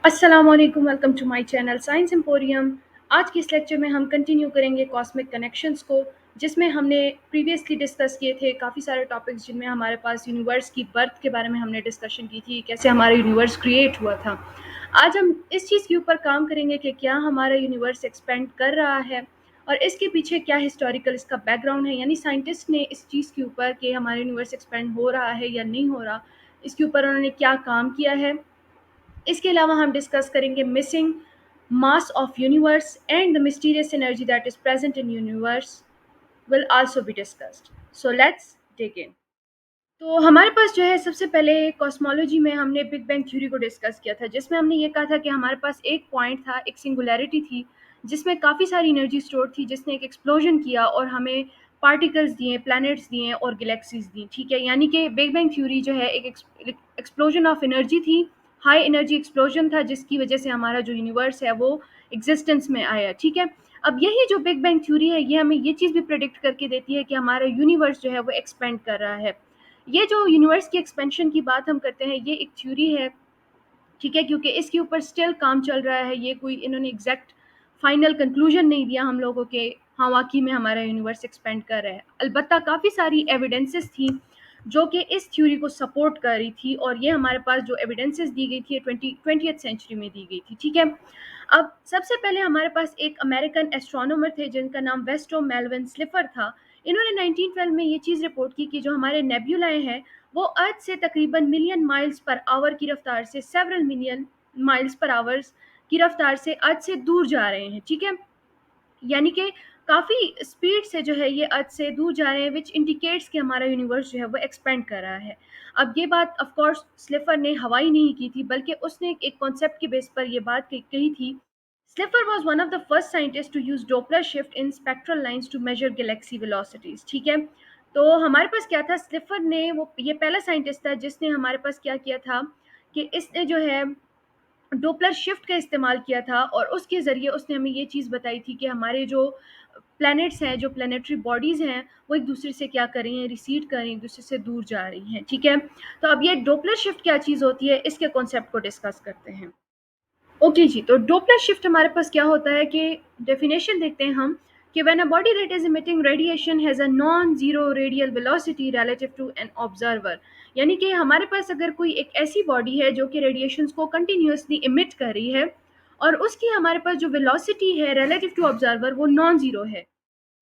अस्सलामुअलैकुम, welcome to my channel science emporium. आज के इस लेक्चर में हम कंटिन्यू करेंगे कॉस्मिक कनेक्शंस को, जिसमें हमने प्रीवियसली डिस्कस किए थे काफ़ी सारे टॉपिक्स, जिनमें हमारे पास यूनिवर्स की बर्थ के बारे में हमने डिस्कशन की थी, कैसे हमारा यूनिवर्स क्रिएट हुआ था। आज हम इस चीज़ के ऊपर काम करेंगे कि क्या हमारा यूनिवर्स एक्सपेंड कर रहा है और इसके पीछे क्या हिस्टोरिकल इसका बैकग्राउंड है, यानी साइंटिस्ट ने इस चीज़ के ऊपर कि हमारा यूनिवर्स एक्सपेंड हो रहा है या नहीं हो रहा, इसके ऊपर उन्होंने क्या काम किया है। इसके अलावा हम डिस्कस करेंगे missing mass of universe and the mysterious energy that is present in universe will also be discussed. So let's dig in. तो हमारे पास जो है, सबसे पहले कॉस्मोलॉजी में हमने बिग बैंग थ्योरी को डिस्कस किया था, जिसमें हमने ये कहा था कि हमारे पास एक पॉइंट था, एक सिंगुलैरिटी थी, जिसमें काफ़ी सारी एनर्जी स्टोर थी, जिसने एक एक्सप्लोजन किया और हमें पार्टिकल्स दिए, प्लैनेट्स दिए और गैलेक्सीज दी। ठीक है, यानी कि बिग बैंग थ्योरी जो है एक एक्सप्लोजन ऑफ एनर्जी थी, हाई एनर्जी एक्सप्लोजन था, जिसकी वजह से हमारा जो यूनिवर्स है वो एग्जिस्टेंस में आया। ठीक है, अब यही जो बिग बैंग थ्योरी है, ये हमें ये चीज़ भी प्रेडिक्ट करके देती है कि हमारा यूनिवर्स जो है वो एक्सपेंड कर रहा है। ये जो यूनिवर्स की एक्सपेंशन की बात हम करते हैं, ये एक थ्योरी है। ठीक है, क्योंकि इसके ऊपर स्टिल काम चल रहा है, ये कोई इन्होंने एग्जैक्ट फाइनल कंक्लूजन नहीं दिया हम लोगों के, हाँ वाकई में हमारा यूनिवर्स एक्सपेंड कर रहा है। अलबत्ता काफ़ी सारी एविडेंसेस थी जो कि इस थ्योरी को सपोर्ट कर रही थी, और ये हमारे पास जो एविडेंसेस दी गई थी 20th सेंचुरी में दी गई थी। ठीक है, अब सबसे पहले हमारे पास एक अमेरिकन एस्ट्रोनॉमर थे, जिनका नाम वेस्टो मेलविन स्लिफर था। इन्होंने 1912 में ये चीज़ रिपोर्ट की कि जो हमारे नेब्यूलाए हैं, वो अर्थ से तकरीबन मिलियन माइल्स पर आवर की रफ्तार से, several million miles per hours की रफ्तार से अर्थ से दूर जा रहे हैं। ठीक है, यानी कि काफ़ी स्पीड से जो है ये अर्थ से दूर जा रहे हैं, विच इंडिकेट्स कि हमारा यूनिवर्स जो है वो एक्सपेंड कर रहा है। अब ये बात ऑफ कोर्स स्लिफर ने हवाई नहीं की थी, बल्कि उसने एक कॉन्सेप्ट के बेस पर ये बात कही थी। स्लिफर was one of the first scientists to use Doppler shift in spectral lines to measure galaxy velocities। ठीक है, तो हमारे पास क्या था, स्लिफर ने वो ये पहला साइंटिस्ट था जिसने हमारे पास क्या किया था कि इसने जो है डोपलर शिफ्ट का इस्तेमाल किया था, और उसके ज़रिए उसने हमें ये चीज़ बताई थी कि हमारे जो प्लैनेट्स हैं, जो प्लानिटरी बॉडीज़ हैं, वो एक दूसरे से क्या कर रही हैं, रिसीड कर रही हैं, एक दूसरे से दूर जा रही हैं। ठीक है, तो अब ये डोपलर शिफ्ट क्या चीज़ होती है, इसके कॉन्सेप्ट को डिस्कस करते हैं। ओके जी, तो डोपलर शिफ्ट हमारे पास क्या होता है कि डेफिनेशन देखते हैं हम, कि when a body that is emitting radiation has a non zero radial velocity relative to an observer. यानी कि हमारे पास अगर कोई एक ऐसी बॉडी है जो कि रेडिएशंस को कंटिन्यूसली इमिट कर रही है, और उसकी हमारे पास जो वेलोसिटी है रिलेटिव टू ऑब्जर्वर वो नॉन जीरो है,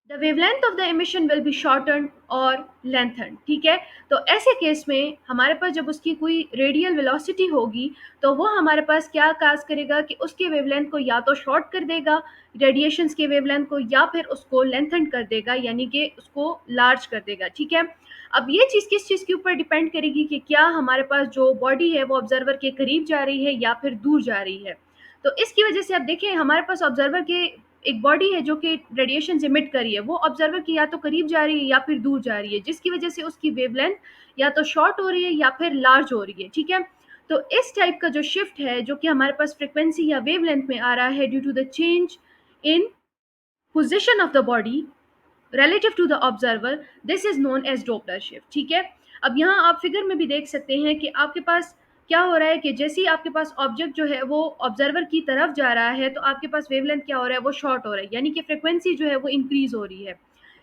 the wavelength of the emission will be shorten और लेंथन। ठीक है, तो ऐसे केस में हमारे पास जब उसकी कोई रेडियल वेलोसिटी होगी, तो वो हमारे पास क्या काज करेगा कि उसके वेवलेंथ को या तो शॉर्ट कर देगा, रेडिएशंस के वेवलेंथ को, या फिर उसको लेंथन कर देगा, यानी कि उसको लार्ज कर देगा। ठीक है, अब ये चीज़ किस चीज़ के ऊपर डिपेंड करेगी कि क्या हमारे पास जो बॉडी है वो ऑब्जर्वर के करीब जा रही है या फिर दूर जा रही है। तो इसकी वजह से अब देखें, हमारे पास ऑब्जर्वर के एक बॉडी है जो कि रेडिएशन इमिट कर रही है, वो ऑब्जर्वर की या तो करीब जा रही है या फिर दूर जा रही है, जिसकी वजह से उसकी वेवलेंथ या तो शॉर्ट हो रही है या फिर लार्ज हो रही है। ठीक है, तो इस टाइप का जो शिफ्ट है, जो कि हमारे पास फ्रिक्वेंसी या वेवलेंथ में आ रहा है due to the change in position of the body relative to the observer, this is known as Doppler shift। ठीक है, अब यहाँ आप फिगर में भी देख सकते हैं कि आपके पास क्या हो रहा है कि जैसे ही आपके पास ऑब्जेक्ट जो है वो ऑब्जर्वर की तरफ जा रहा है, तो आपके पास वेवलेंथ क्या हो रहा है, वो शॉर्ट हो रहा है, यानी कि फ्रिक्वेंसी जो है वो इंक्रीज हो रही है।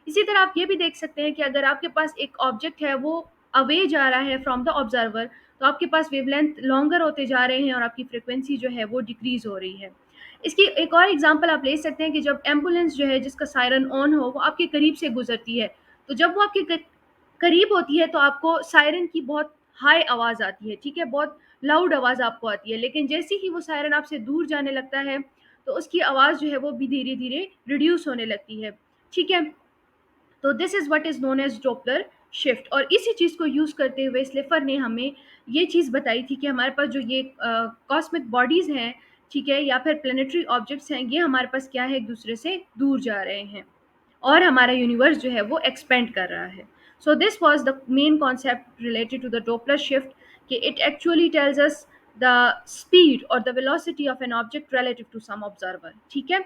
इसी तरह आप ये भी देख सकते हैं कि अगर आपके पास एक ऑब्जेक्ट है वो अवे जा रहा है फ्रॉम द ऑब्जर्वर, तो आपके पास वेवलेंथ लॉन्गर होते जा रहे हैं और आपकी फ्रिक्वेंसी जो है वो डिक्रीज हो रही है। इसकी एक और एग्जांपल आप ले सकते हैं कि जब एम्बुलेंस जो है जिसका सायरन ऑन हो, वो आपके करीब से गुजरती है, तो जब वो आपके करीब होती है तो आपको सायरन की बहुत हाई आवाज़ आती है। ठीक है, बहुत लाउड आवाज़ आपको आती है, लेकिन जैसे ही वो सायरन आपसे दूर जाने लगता है, तो उसकी आवाज़ जो है वो भी धीरे धीरे रिड्यूस होने लगती है। ठीक है, तो this is what is known as Doppler shift, और इसी चीज़ को यूज़ करते हुए स्लिफर ने हमें ये चीज़ बताई थी कि हमारे पास जो ये कॉस्मिक बॉडीज़ हैं, ठीक है, या फिर प्लेनेटरी ऑब्जेक्ट्स हैं, ये हमारे पास क्या है, एक दूसरे से दूर जा रहे हैं, और हमारा यूनिवर्स जो है वो एक्सपेंड कर रहा है। So this was the main concept related to the Doppler shift, कि it actually tells us the speed और the velocity of an object relative to some observer. ठीक है,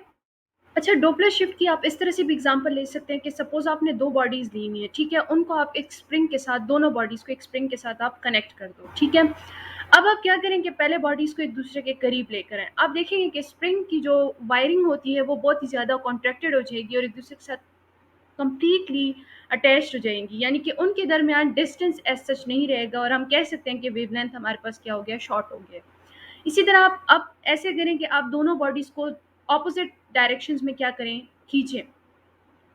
अच्छा, डोपलर शिफ्ट की आप इस तरह से भी एग्जांपल ले सकते हैं कि सपोज आपने दो बॉडीज ली हुई है, ठीक है, उनको आप एक स्प्रिंग के साथ, दोनों बॉडीज को एक स्प्रिंग के साथ आप कनेक्ट कर दो। ठीक है, अब आप क्या करें कि पहले बॉडीज़ को एक-दूसरे के करीब लेकर आएँ। आप देखेंगे कि स्प्रिंग की जो वायरिंग होती है वो बहुत ही ज़्यादा कॉन्ट्रैक्टेड हो जाएगी और एक-दूसरे के साथ कंप्लीटली अटैच्ड हो जाएँगी, यानी कि उनके दरमियान डिस्टेंस एज़ सच नहीं रहेगा और हम कह सकते हैं कि वेवलेंथ हमारे पास क्या हो गया, शॉर्ट हो गया। इसी तरह आप ऐसे करें कि आप दोनों बॉडीज़ को ऑपोज़िट डायरेक्शंस में क्या करें, खींचें।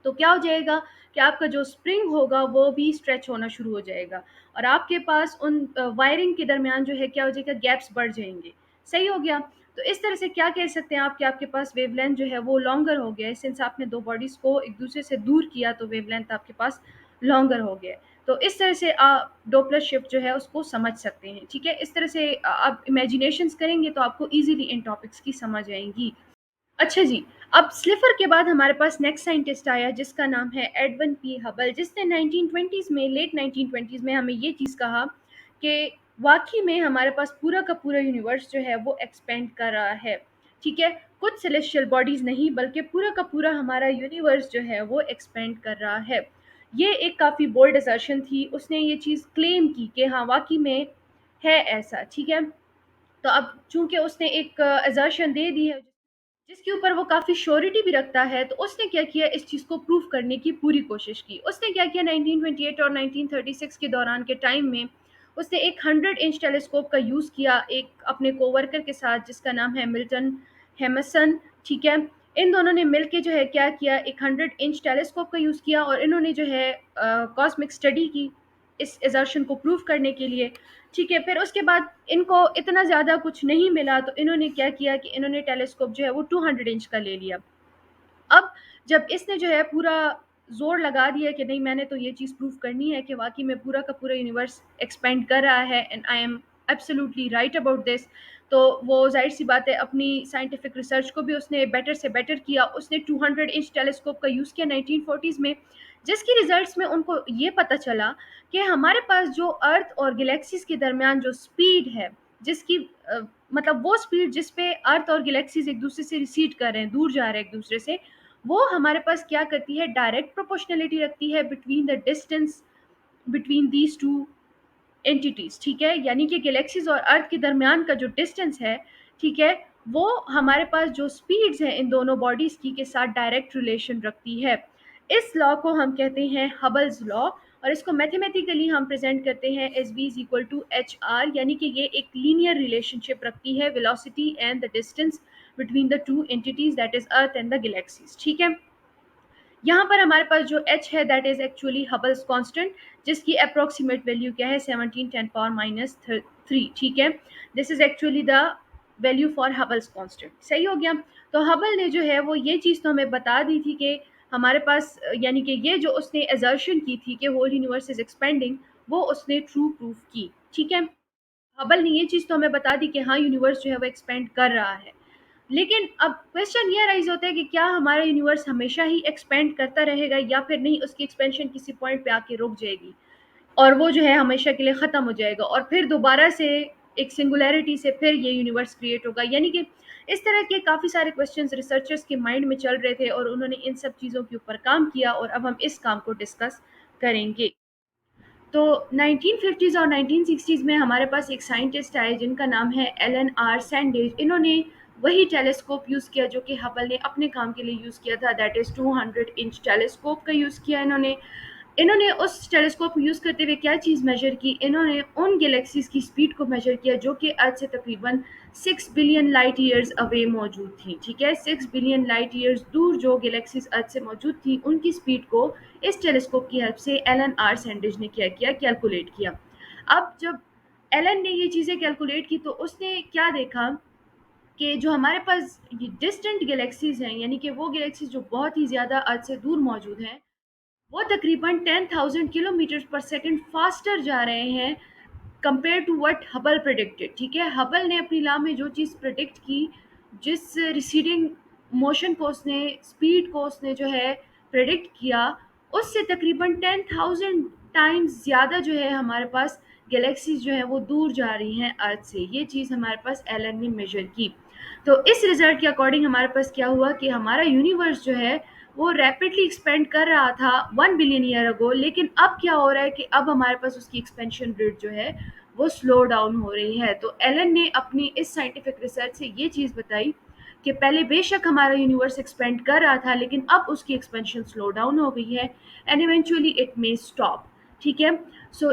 तो क्या हो जाएगा कि आपका जो स्प्रिंग होगा वो भी स्ट्रेच होना शुरू हो जाएगा और आपके पास उन वायरिंग के दरमियान जो है क्या हो जाएगा, गैप्स बढ़ जाएंगे। सही हो गया। तो इस तरह से क्या कह सकते हैं आप कि आपके पास वेवलेंथ जो है वो लॉन्गर हो गया है, सिंस आपने दो बॉडीज को एक दूसरे से दूर किया तो वेवलेंथ आपके पास लॉन्गर हो गया है। तो इस तरह से आप डोपलर शिफ्ट जो है उसको समझ सकते हैं। ठीक है, इस तरह से आप इमेजिनेशंस करेंगे तो आपको इजीली इन टॉपिक्स की समझ आएंगी। अच्छा जी, अब स्लिफर के बाद हमारे पास नेक्स्ट साइंटिस्ट आया जिसका नाम है एडविन पी हबल, जिसने 1920s में, लेट 1920s में हमें ये चीज़ कहा कि वाक़ई में हमारे पास पूरा का पूरा यूनिवर्स जो है वो एक्सपेंड कर रहा है। ठीक है? कुछ सेलेस्टियल बॉडीज़ नहीं बल्कि पूरा का पूरा हमारा यूनिवर्स जो है वो एक्सपेंड कर रहा है। ये एक काफ़ी बोल्ड असर्शन थी। उसने ये चीज़ क्लेम की कि हाँ, वाक़ई में है ऐसा। ठीक है? तो अब चूँकि उसने एक असर्शन दे दी है जिसके ऊपर वो काफ़ी श्योरिटी भी रखता है, तो उसने क्या किया, इस चीज़ को प्रूव करने की पूरी कोशिश की। उसने क्या किया, 1928 और 1936 के दौरान के टाइम में उसने एक 100 इंच टेलीस्कोप का यूज़ किया एक अपने कोवर्कर के साथ जिसका नाम है मिल्टन हेमसन। ठीक है? इन दोनों ने मिल के जो है क्या किया, एक 100 इंच टेलीस्कोप का यूज़ किया और इन्होंने जो है कॉस्मिक स्टडी की इस असर्शन को प्रूव करने के लिए। ठीक है, फिर उसके बाद इनको इतना ज़्यादा कुछ नहीं मिला तो इन्होंने क्या किया कि इन्होंने टेलीस्कोप जो है वो 200 इंच का ले लिया। अब जब इसने जो है पूरा ज़ोर लगा दिया कि नहीं, मैंने तो ये चीज़ प्रूव करनी है कि वाक़ई में पूरा का पूरा यूनिवर्स एक्सपेंड कर रहा है and I am absolutely right about this. तो वो ज़ाहिर-सी बात है अपनी साइंटिफिक रिसर्च को भी उसने बेटर से बेटर किया। उसने 200 इंच टेलीस्कोप का यूज़ किया 1940s में, जिसके रिज़ल्ट्स में उनको ये पता चला कि हमारे पास जो अर्थ और गैलेक्सीज़ के दरमियान जो स्पीड है, जिसकी मतलब वो स्पीड जिस पे अर्थ और गैलेक्सीज़ एक-दूसरे से रिसीड कर रहे हैं, दूर जा रहे हैं एक-दूसरे से, वो हमारे पास क्या करती है, डायरेक्ट प्रोपोर्शनैलिटी रखती है between the distance between these two entities. ठीक है, यानी कि गैलेक्सीज और अर्थ के दरमियान का जो डिस्टेंस है, ठीक है, वो हमारे पास जो स्पीड्स हैं इन दोनों बॉडीज की के साथ डायरेक्ट रिलेशन रखती है। इस लॉ को हम कहते हैं हबल्स लॉ और इसको मैथमेटिकली हम प्रेजेंट करते हैं as v is equal to H R, यानी कि ये एक लीनियर रिलेशनशिप रखती है velocity and the distance between the two entities that is earth and the galaxies. ठीक है, यहाँ पर हमारे पास जो h है that is actually Hubble's constant, जिसकी अप्रोक्सीमेट वैल्यू क्या है, 17 10 पावर माइनस 3। ठीक है, this is actually the value for Hubble's constant. सही हो गया। तो हबल ने जो है वो ये चीज़ तो हमें बता दी थी कि हमारे पास यानी कि ये जो उसने एजर्शन की थी कि होल यूनिवर्स इज एक्सपेंडिंग, वो उसने ट्रू प्रूफ की। ठीक है, हबल ने ये चीज़ तो हमें बता दी कि हाँ, यूनिवर्स जो है वो एक्सपेंड कर रहा है। लेकिन अब क्वेश्चन ये राइज होता है कि क्या हमारा यूनिवर्स हमेशा ही एक्सपेंड करता रहेगा या फिर नहीं, उसकी एक्सपेंशन किसी पॉइंट पे आके रुक जाएगी और वो जो है हमेशा के लिए ख़त्म हो जाएगा और फिर दोबारा से एक सिंगुलैरिटी से फिर ये यूनिवर्स क्रिएट होगा। यानी कि इस तरह के काफ़ी सारे क्वेश्चंस रिसर्चर्स के माइंड में चल रहे थे और उन्होंने इन सब चीज़ों के ऊपर काम किया और अब हम इस काम को डिस्कस करेंगे। तो 1950s और 1960s में हमारे पास एक साइंटिस्ट आए जिनका नाम है एलन आर सैंडेज। इन्होंने वही टेलीस्कोप यूज़ किया जो कि हबल ने अपने काम के लिए यूज़ किया था, दैट इज़ 200 इंच टेलीस्कोप का यूज़ किया इन्होंने। इन्होंने उस टेलीस्कोप को यूज़ करते हुए क्या चीज़ मेजर की, इन्होंने उन गैलेक्सीज़ की स्पीड को मेजर किया जो कि अर्थ से तकरीबन 6 बिलियन लाइट ईयर्स अवे मौजूद थी। ठीक है, 6 बिलियन लाइट ईयर्स दूर जो गैलेक्सीज़ अर्थ से मौजूद थी उनकी स्पीड को इस टेलीस्कोप की हेल्प से एलन आर सैंडविच ने क्या किया, कैलकुलेट किया। अब जब एलन ने ये चीज़ें कैलकुलेट की तो उसने क्या देखा कि जो हमारे पास ये डिस्टेंट गैलेक्सीज़ हैं, यानी कि वो गैलेक्सीज़ जो बहुत ही ज़्यादा अर्थ से दूर मौजूद हैं, वो तकरीबन 10,000 किलोमीटर पर सेकंड फास्टर जा रहे हैं compare to what Hubble predicted. ठीक है, हबल ने अपनी लॉ में जो चीज़ प्रेडिक्ट की, जिस रिसीडिंग मोशन को उसने, स्पीड को उसने जो है प्रेडिक्ट किया, उससे तकरीबन 10,000 टाइम्स ज़्यादा जो है हमारे पास गैलेक्सीज जो है वो दूर जा रही हैं अर्थ से। ये चीज़ हमारे पास एलन ने मेजर की। तो इस रिजल्ट के अकॉर्डिंग हमारे पास क्या हुआ कि हमारा यूनिवर्स जो है वो रैपिडली एक्सपेंड कर रहा था 1 बिलियन ईयर अगो, लेकिन अब क्या हो रहा है कि अब हमारे पास उसकी एक्सपेंशन रेट जो है वो स्लो डाउन हो रही है। तो एलन ने अपनी इस साइंटिफिक रिसर्च से ये चीज़ बताई कि पहले बेशक हमारा यूनिवर्स एक्सपेंड कर रहा था, लेकिन अब उसकी एक्सपेंशन स्लो डाउन हो गई है and eventually it may stop. ठीक है।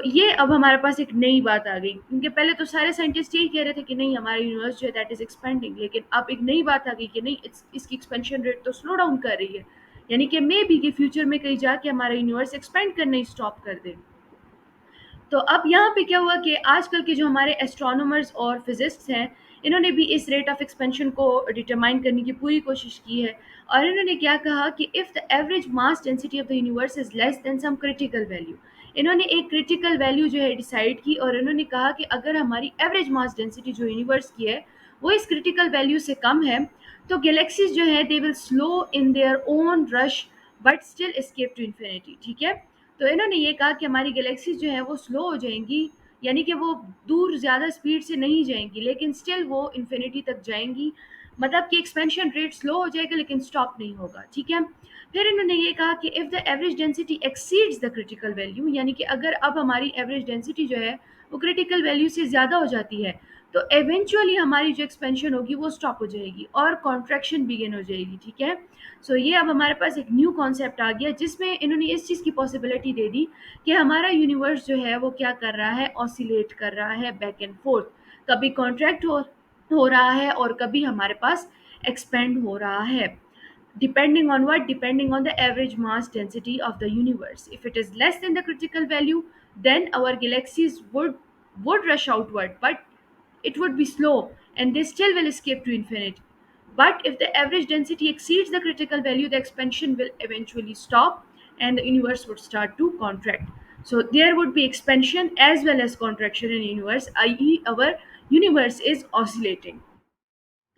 ये अब हमारे पास एक नई बात आ गई, क्योंकि पहले तो सारे साइंटिस्ट यही कह रहे थे कि नहीं हमारा यूनिवर्स जो है दैट इज एक्सपेंडिंग, लेकिन अब एक नई बात आ गई कि नहीं, इसकी एक्सपेंशन रेट तो स्लो डाउन कर रही है, यानी कि मे बी कि फ्यूचर में कहीं जाके हमारा यूनिवर्स एक्सपेंड करना ही स्टॉप कर दे। तो अब यहाँ पे क्या हुआ कि आजकल के जो हमारे एस्ट्रोनॉमर्स और फिजिस्ट्स हैं, इन्होंने भी इस रेट ऑफ एक्सपेंशन को डिटरमाइन करने की पूरी कोशिश की है। और इन्होंने क्या कहा कि if the average mass density of the universe is less than some critical value, इन्होंने एक क्रिटिकल वैल्यू जो है डिसाइड की, और इन्होंने कहा कि अगर हमारी एवरेज मास डेंसिटी जो यूनिवर्स की है वो इस क्रिटिकल वैल्यू से कम है, तो गैलेक्सीज जो है they will slow in their own rush but still escape to infinity. ठीक है। तो इन्होंने ये कहा कि हमारी गैलेक्सीज जो है वो स्लो हो जाएंगी, यानी कि वो दूर ज़्यादा स्पीड से नहीं जाएंगी, लेकिन स्टिल वो इन्फिनिटी तक जाएंगी। मतलब कि एक्सपेंशन रेट स्लो हो जाएगा लेकिन स्टॉप नहीं होगा। ठीक है। फिर इन्होंने ये कहा कि if the average density exceeds the critical value, यानी कि अगर अब हमारी एवरेज डेंसिटी जो है वो क्रिटिकल वैल्यू से ज़्यादा हो जाती है, तो एवेंचुअली हमारी जो एक्सपेंशन होगी वो स्टॉप हो जाएगी और कॉन्ट्रैक्शन बिगिन हो जाएगी। ठीक है। ये अब हमारे पास एक न्यू कॉन्सेप्ट आ गया, जिसमें इन्होंने इस चीज़ की पॉसिबिलिटी दे दी कि हमारा यूनिवर्स जो है वो क्या कर रहा है, ऑसिलेट कर रहा है बैक एंड फोर्थ, कभी कॉन्ट्रैक्ट हो रहा है और कभी हमारे पास एक्सपेंड हो रहा है, depending on what, depending on the average mass density of the universe. If it is less than the critical value, then our galaxies would rush outward, but it would be slow and they still will escape to infinity. But if the average density exceeds the critical value, the expansion will eventually stop and the universe would start to contract. So there would be expansion as well as contraction in universe, i.e. our universe is oscillating.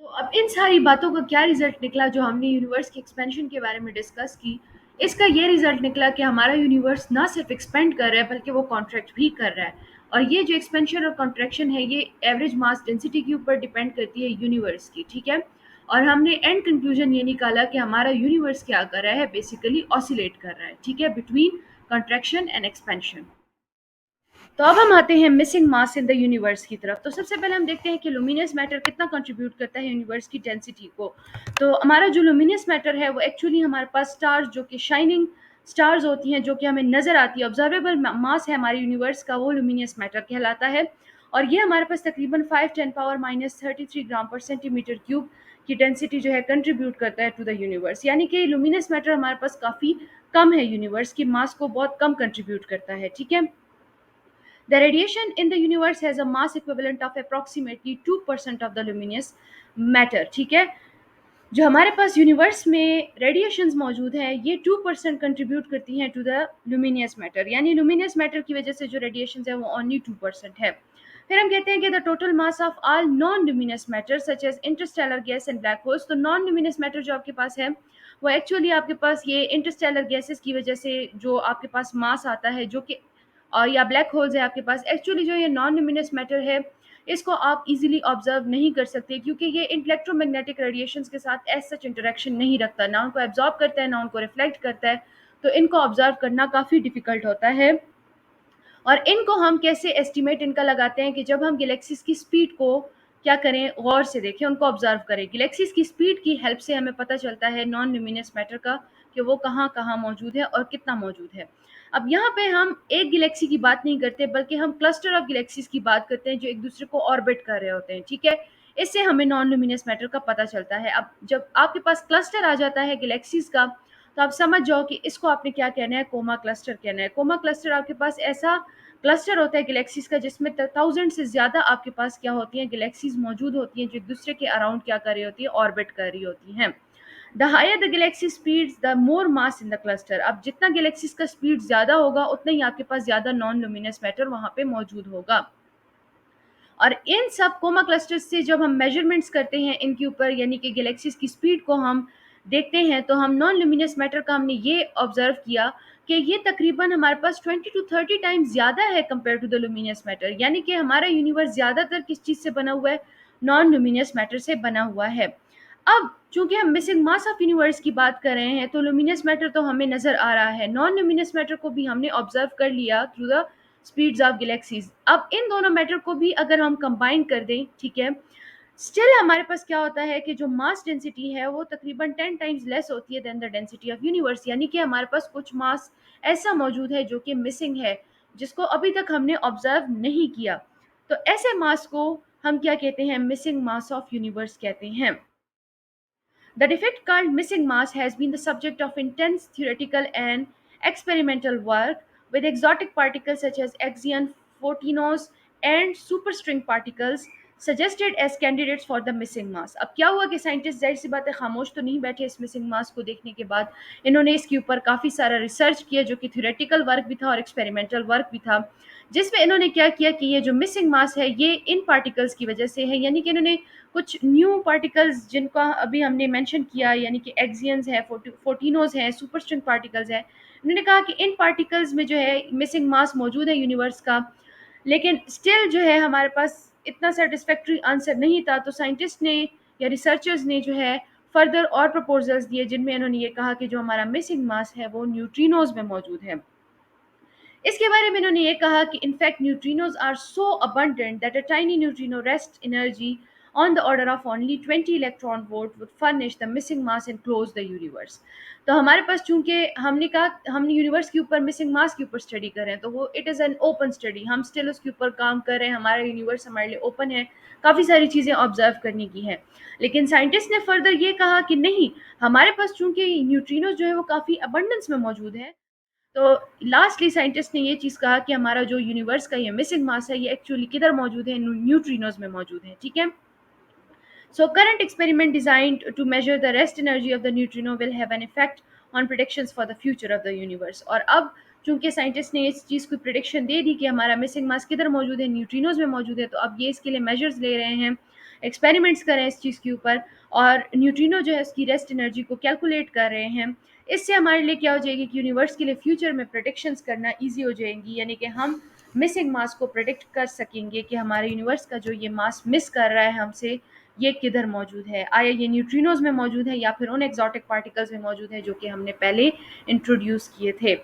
तो अब इन सारी बातों का क्या result निकला, जो हमने universe की एक्सपेंशन के बारे में डिस्कस की, इसका ये रिजल्ट निकला कि हमारा यूनिवर्स ना सिर्फ एक्सपेंड कर रहा है बल्कि वो कॉन्ट्रैक्ट भी कर रहा है। और ये जो एक्सपेंशन और कॉन्ट्रैक्शन है ये एवरेज मास डेंसिटी के ऊपर डिपेंड करती है यूनिवर्स की। ठीक है। और हमने एंड कंक्लूजन ये निकाला कि हमारा यूनिवर्स क्या कर रहा है, बेसिकली ऑसिलेट कर रहा है। ठीक है, बिटवीन कॉन्ट्रैक्शन एंड एक्सपेंशन। तो अब हम आते हैं missing mass in the universe की तरफ। तो सबसे पहले हम देखते हैं कि लुमिनस मैटर कितना कंट्रीब्यूट करता है यूनिवर्स की डेंसिटी को। तो हमारा जो लुमिनस मैटर है वो एक्चुअली हमारे पास स्टार्स, जो कि शाइनिंग स्टार्स होती हैं, जो कि हमें नज़र आती है, ऑब्जर्वेबल मास है हमारे यूनिवर्स का, वो लुमिनस मैटर कहलाता है। और ये हमारे पास तकरीबन 5 × 10⁻³ ग्राम पर सेंटीमीटर क्यूब की डेंसिटी जो है कंट्रीब्यूट करता है टू द यूनिवर्स, यानी कि लुमिनस मैटर हमारे पास काफ़ी कम है, यूनिवर्स की मास को बहुत कम कंट्रीब्यूट करता है। ठीक है। The radiation in the universe has a mass equivalent of approximately 2% of the luminous matter। ठीक है। जो हमारे पास यूनिवर्स में रेडिएशंस मौजूद हैं ये 2% कंट्रीब्यूट करती हैं टू द लुमिनियस मैटर, यानी लुमिनियस मैटर की वजह से जो रेडिएशंस है वो ओनली 2% है। फिर हम कहते हैं कि the total mass of all non luminous matter such as interstellar gas and black holes. तो नॉन लुमिनस मैटर जो आपके पास है वो एक्चुअली आपके पास ये इंटरस्टेलर गैसेस की वजह से जो आपके पास मास आता है, जो कि और या ब्लैक होल्स है आपके पास, एक्चुअली जो ये नॉन लुमिनस मैटर है इसको आप इजीली ऑब्जर्व नहीं कर सकते, क्योंकि ये इलेक्ट्रोमैग्नेटिक रेडिएशंस के साथ एज सच इंटरेक्शन नहीं रखता, ना उनको एब्जॉर्ब करता है ना उनको रिफ्लेक्ट करता है। तो इनको ऑब्जर्व करना काफ़ी डिफिकल्ट होता है। और इनको हम कैसे एस्टिमेट इनका लगाते हैं कि जब हम गैलेक्सीज की स्पीड को क्या करें, गौर से देखें, उनको ऑब्जर्व करें। गैलेक्सीज की स्पीड की हेल्प से हमें पता चलता है नॉन ल्यूमिनस मैटर का कि वो कहाँ कहाँ मौजूद है और कितना मौजूद है। अब यहाँ पे हम एक गैलेक्सी की बात नहीं करते बल्कि हम क्लस्टर ऑफ गैलेक्सीज की बात करते हैं जो एक दूसरे को ऑर्बिट कर रहे होते हैं। ठीक है। इससे हमें नॉन ल्यूमिनस मैटर का पता चलता है। अब जब आपके पास क्लस्टर आ जाता है गैलेक्सीज का, तो आप समझ जाओ कि इसको आपने क्या कहना है, कोमा क्लस्टर कहना है। कोमा क्लस्टर आपके पास ऐसा क्लस्टर होता है गैलेक्सीज का जिसमें 1000 से ज़्यादा आपके पास क्या होती हैं, गैलेक्सीज मौजूद होती हैं जो एक दूसरे के अराउंड क्या कर रही होती है, ऑर्बिट कर रही होती हैं। The higher the galaxy speeds the more mass in the cluster. अब जितना गैलेक्सीज का स्पीड ज़्यादा होगा उतना ही आपके पास ज़्यादा नॉन लुमिनस मैटर वहाँ पे मौजूद होगा। और इन सब कोमा क्लस्टर्स से जब हम मेजरमेंट्स करते हैं इनके ऊपर, यानी कि गैलेक्सीज की स्पीड को हम देखते हैं, तो हम नॉन ल्यूमिनस मैटर का हमने ये ऑब्जर्व किया कि ये तकरीबन हमारे पास 20 to 30 टाइम्स ज़्यादा है compare to the luminous matter, यानी कि हमारा यूनिवर्स ज़्यादातर किस चीज़ से बना हुआ है, नॉन लुमिनस मैटर से बना हुआ है। अब चूंकि हम मिसिंग मास ऑफ यूनिवर्स की बात कर रहे हैं तो लुमिनस मैटर तो हमें नज़र आ रहा है, नॉन लुमिनस मैटर को भी हमने ऑब्जर्व कर लिया through the speeds of galaxies. अब इन दोनों मैटर को भी अगर हम कंबाइन कर दें, ठीक है, स्टिल हमारे पास क्या होता है कि जो मास डेंसिटी है वो तकरीबन 10 टाइम्स लेस होती है than the density of universe, यानी कि हमारे पास कुछ मास ऐसा मौजूद है जो कि मिसिंग है, जिसको अभी तक हमने ऑब्जर्व नहीं किया। तो ऐसे मास को हम क्या कहते हैं? मिसिंग मास ऑफ यूनिवर्स कहते हैं। The defect called missing mass has been the subject of intense theoretical and experimental work with exotic particles such as axion, photons, and superstring particles suggested as candidates for the missing mass। अब क्या हुआ कि scientist जाहिर सी बात है खामोश तो नहीं बैठे इस मिसिंग मास को देखने के बाद। इन्होंने इसके ऊपर काफ़ी सारा रिसर्च किया जो कि थ्योरेटिकल वर्क भी था और एक्सपेरिमेंटल वर्क भी था, जिसमें इन्होंने क्या किया कि ये जो मिसिंग मास है ये इन पार्टिकल्स की वजह से है, यानी कि इन्होंने कुछ न्यू पार्टिकल्स जिनका अभी हमने मेंशन किया, यानी कि एक्सियंस है, फोर्टिनोज हैं, सुपरस्ट्रिंग पार्टिकल्स हैं। उन्होंने कहा कि इन पार्टिकल्स में जो है मिसिंग मास मौजूद है यूनिवर्स का, लेकिन स्टिल जो है हमारे पास इतना सेटिस्फैक्ट्री आंसर नहीं था। तो साइंटिस्ट ने या रिसर्चर्स ने जो है फर्दर और प्रपोजल्स दिए जिनमें उन्होंने ये कहा कि जो हमारा मिसिंग मास है वो न्यूट्रिनोज में मौजूद है। इसके बारे में इन्होंने ये कहा कि in fact neutrinos are so abundant that a tiny neutrino rest energy on the order of only 20 electron volt would furnish the missing mass and close the universe. तो हमारे पास चूंकि हमने कहा हमने यूनिवर्स के ऊपर मिसिंग मास के ऊपर स्टडी कर रहे हैं, तो वो it is an open study, हम स्टिल उसके ऊपर काम कर रहे हैं, हमारा यूनिवर्स हमारे लिए ओपन है, काफ़ी सारी चीज़ें ऑब्जर्व करने की हैं। लेकिन साइंटिस्ट ने फर्दर ये कहा कि नहीं, हमारे पास चूंकि न्यूट्रिनोज जो है वो काफ़ी अबंडेंस में मौजूद है। तो लास्टली साइंटिस्ट ने ये चीज़ कहा कि हमारा जो यूनिवर्स का ये मिसिंग मास है ये एक्चुअली किधर मौजूद है? न्यूट्रिनोज में मौजूद है, ठीक है। So current experiment designed to measure the rest energy of the neutrino will have an effect on predictions for the future of the universe। और अब चूंकि साइंटिस्ट ने इस चीज़ को प्रिडिक्शन दे दी कि हमारा मिसिंग मास किधर मौजूद है? न्यूट्रिनोज में मौजूद है, तो अब ये इसके लिए मेजर्स ले रहे हैं, एक्सपेरिमेंट्स कर रहे हैं इस चीज़ के ऊपर, और न्यूट्रिनो जो है उसकी रेस्ट एनर्जी को कैलकुलेट कर रहे हैं। इससे हमारे लिए क्या हो जाएगी कि यूनिवर्स के लिए फ्यूचर में प्रोडिक्शंस करना ईजी हो जाएंगी, यानी कि हम मिसिंग मास को प्रोडिक्ट कर सकेंगे कि हमारे यूनिवर्स का जो ये मास मिस कर रहा है हमसे, ये किधर मौजूद है? आया ये न्यूट्रिनोज में मौजूद है या फिर उन एक्सोटिक पार्टिकल्स में मौजूद है जो कि हमने पहले इंट्रोड्यूस किए थे।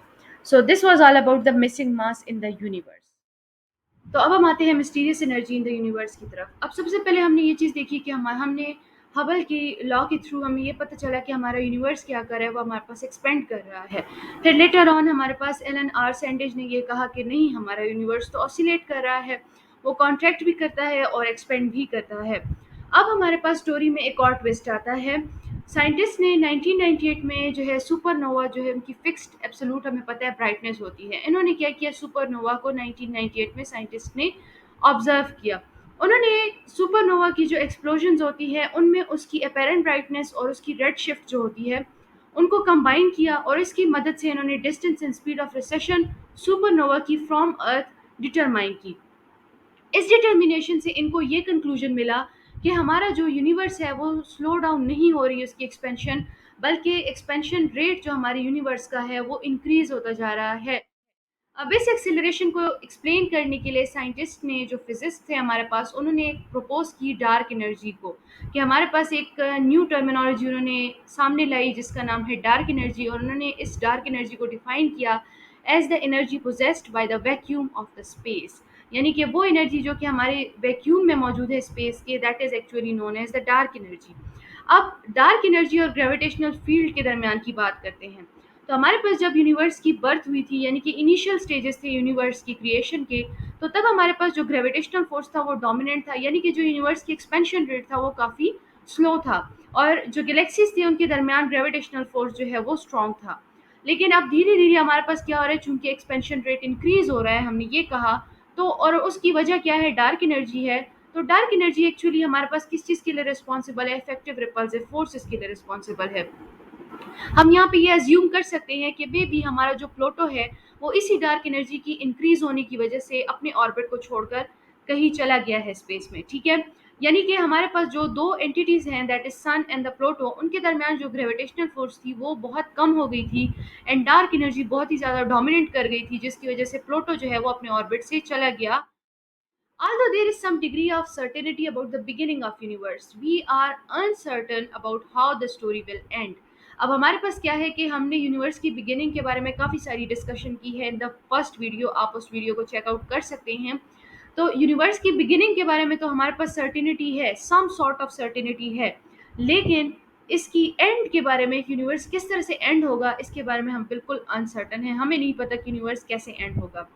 सो this was all about the missing mass in the universe. तो अब हम आते हैं mysterious energy in the universe की तरफ। अब सबसे पहले हमने ये चीज़ देखी कि हमने हबल की लॉ के थ्रू हमें ये पता चला कि हमारा यूनिवर्स क्या कर रहा है, वो हमारे पास एक्सपेंड कर रहा है। फिर लेटर ऑन हमारे पास एलन आर सैंडेज ने ये कहा कि नहीं, हमारा यूनिवर्स तो ऑसिलेट कर रहा है, वो कॉन्ट्रैक्ट भी करता है और एक्सपेंड भी करता है। अब हमारे पास स्टोरी में एक और ट्विस्ट आता है। साइंटिस्ट ने 1998 में जो है सुपरनोवा जो है उनकी फिक्स्ड एब्सोल्यूट हमें पता है ब्राइटनेस होती है। इन्होंने क्या किया, सुपरनोवा को 1998 में साइंटिस्ट ने ऑब्जर्व किया। उन्होंने सुपरनोवा की जो एक्सप्लोजन्स होती है उनमें उसकी अपेरेंट ब्राइटनेस और उसकी रेड शिफ्ट जो होती है उनको कंबाइन किया, और इसकी मदद से इन्होंने distance and speed of recession supernova की फ्रॉम अर्थ डिटरमाइन की। इस डिटर्मिनेशन से इनको ये कंक्लूजन मिला कि हमारा जो यूनिवर्स है वो स्लो डाउन नहीं हो रही है उसकी एक्सपेंशन, बल्कि एक्सपेंशन रेट जो हमारे यूनिवर्स का है वो इंक्रीज होता जा रहा है। अब इस एक्सेलरेशन को एक्सप्लेन करने के लिए साइंटिस्ट ने, जो फिजिस्ट थे हमारे पास, उन्होंने प्रपोज की डार्क एनर्जी को, कि हमारे पास एक न्यू टर्मिनोलॉजी उन्होंने सामने लाई जिसका नाम है डार्क एनर्जी, और उन्होंने इस डार्क एनर्जी को डिफाइन किया as the energy possessed by the vacuum of the space, यानी कि वो एनर्जी जो कि हमारे वैक्यूम में मौजूद है स्पेस के, that is actually known as the dark energy. अब डार्क एनर्जी और ग्रेविटेशनल फील्ड के दरमियान की बात करते हैं। तो हमारे पास जब यूनिवर्स की बर्थ हुई थी, यानी कि इनिशियल स्टेजेस थे यूनिवर्स की क्रिएशन के, तो तब हमारे पास जो ग्रेविटेशनल फोर्स था वो डोमिनेंट था, यानी कि जो यूनिवर्स की एक्सपेंशन रेट था वो काफ़ी स्लो था, और जो गैलेक्सीज थे उनके दरमियान ग्रेविटेशनल फोर्स जो है वो स्ट्रॉन्ग था। लेकिन अब धीरे धीरे हमारे पास क्या हो रहा है, चूंकि एक्सपेंशन रेट इंक्रीज हो रहा है, हमने ये कहा, तो और उसकी वजह क्या है? डार्क एनर्जी है। तो डार्क एनर्जी एक्चुअली हमारे पास किस चीज़ के लिए रिस्पॉन्सिबल है? इफेक्टिव रिपल्सिव फोर्सेस के लिए रिस्पॉन्सिबल है। हम यहाँ पे ये अज्यूम कर सकते हैं कि मे बी हमारा जो प्लूटो है वो इसी डार्क एनर्जी की इंक्रीज होने की वजह से अपने ऑर्बिट को छोड़कर कहीं चला गया है स्पेस में, ठीक है। यानी कि हमारे पास जो दो एंटिटीज हैं, that is sun and the Pluto, उनके दरमियान जो ग्रेविटेशनल फोर्स थी वो बहुत कम हो गई थी, एंड डार्क एनर्जी बहुत ही ज़्यादा डोमिनेट कर गई थी, जिसकी वजह से प्लूटो जो है वो अपने ऑर्बिट से चला गया। Although there is some degree of certainty about the beginning of universe, we are uncertain about how the story will end। अब हमारे पास क्या है कि हमने यूनिवर्स की बिगिनिंग के बारे में काफ़ी सारी डिस्कशन की है इन द फर्स्ट वीडियो, आप उस वीडियो को चेकआउट कर सकते हैं। तो यूनिवर्स की बिगिनिंग के बारे में तो हमारे पास सर्टिनिटी है, सम सॉर्ट ऑफ सर्टिनिटी है, लेकिन इसकी एंड के बारे में, यूनिवर्स किस तरह से एंड होगा, इसके बारे में हम बिल्कुल अनसर्टन हैं। हमें नहीं पता कि यूनिवर्स कैसे एंड होगा।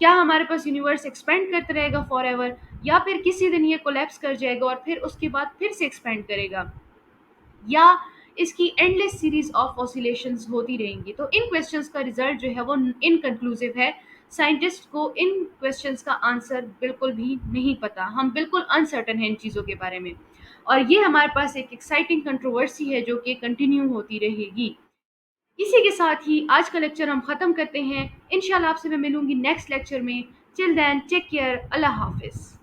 क्या हमारे पास यूनिवर्स एक्सपेंड करते रहेगा फॉर एवर, या फिर किसी दिन ये कोलैप्स कर जाएगा और फिर उसके बाद फिर से एक्सपेंड करेगा, या इसकी एंडलेस सीरीज ऑफ ऑसिलेशंस होती रहेंगी। तो इन क्वेश्चंस का रिजल्ट जो है वो इनकंक्लूसिव है। साइंटिस्ट को इन क्वेश्चंस का आंसर बिल्कुल भी नहीं पता, हम बिल्कुल अनसर्टन हैं इन चीज़ों के बारे में। और ये हमारे पास एक एक्साइटिंग कंट्रोवर्सी है जो कि कंटिन्यू होती रहेगी। इसी के साथ ही आज का लेक्चर हम ख़त्म करते हैं। इंशाल्लाह आपसे मैं मिलूंगी नेक्स्ट लेक्चर में। टिल देन टेक केयर, अल्लाह हाफिज़।